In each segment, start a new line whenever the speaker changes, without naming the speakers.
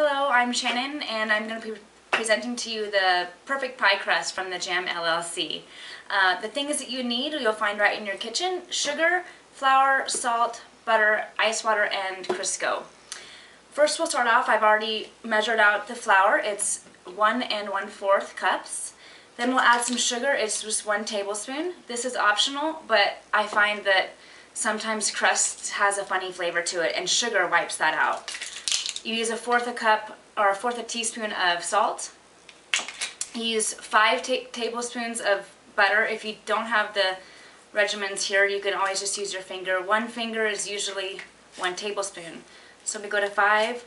Hello, I'm Shannon, and I'm going to be presenting to you the Perfect Pie Crust from the Jam LLC. The things that you need you'll find right in your kitchen: sugar, flour, salt, butter, ice water, and Crisco. First we'll start off. I've already measured out the flour. It's 1 1/4 cups. Then we'll add some sugar. It's just 1 tablespoon. This is optional, but I find that sometimes crust has a funny flavor to it, and sugar wipes that out. You use 1/4 cup or 1/4 teaspoon of salt. You use 5 tablespoons of butter. If you don't have the regimens here, you can always just use your finger. 1 finger is usually 1 tablespoon. So we go to 5,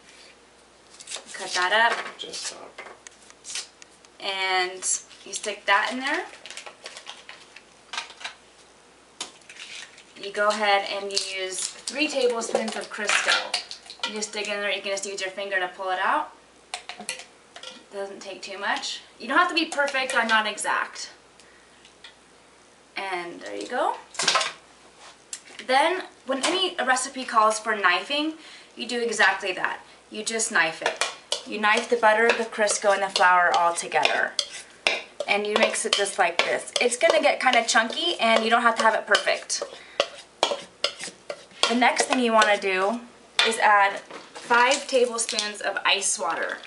cut that up, and you stick that in there. You go ahead and you use 3 tablespoons of Crisco. You just dig in there. You can just use your finger to pull it out. Doesn't take too much. You don't have to be perfect. I'm not exact. And there you go. Then, when any recipe calls for knifing, you do exactly that. You just knife it. You knife the butter, the Crisco, and the flour all together. And you mix it just like this. It's going to get kind of chunky, and you don't have to have it perfect. The next thing you want to do is add 5 tablespoons of ice water.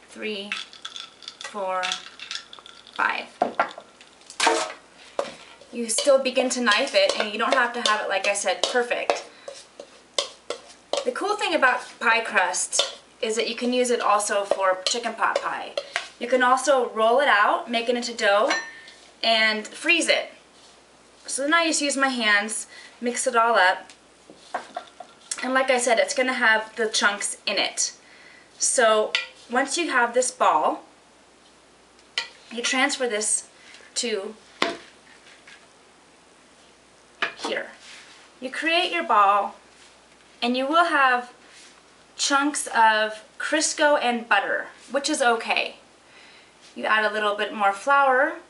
3, 4, 5. You still begin to knife it, and you don't have to have it, like I said, perfect. The cool thing about pie crust is that you can use it also for chicken pot pie. You can also roll it out, make it into dough, and freeze it. So then I just use my hands, mix it all up, and like I said, it's going to have the chunks in it. So once you have this ball, you transfer this to here. You create your ball, and you will have chunks of Crisco and butter, which is okay. You add a little bit more flour.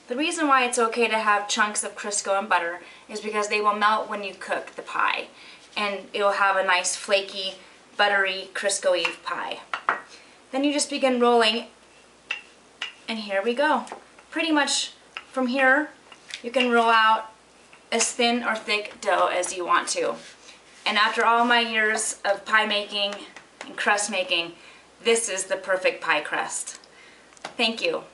The reason why it's okay to have chunks of Crisco and butter is because they will melt when you cook the pie, and it will have a nice flaky, buttery, Crisco-y pie. Then you just begin rolling, and here we go. Pretty much from here, you can roll out as thin or thick dough as you want to. And after all my years of pie making and crust making, this is the perfect pie crust. Thank you.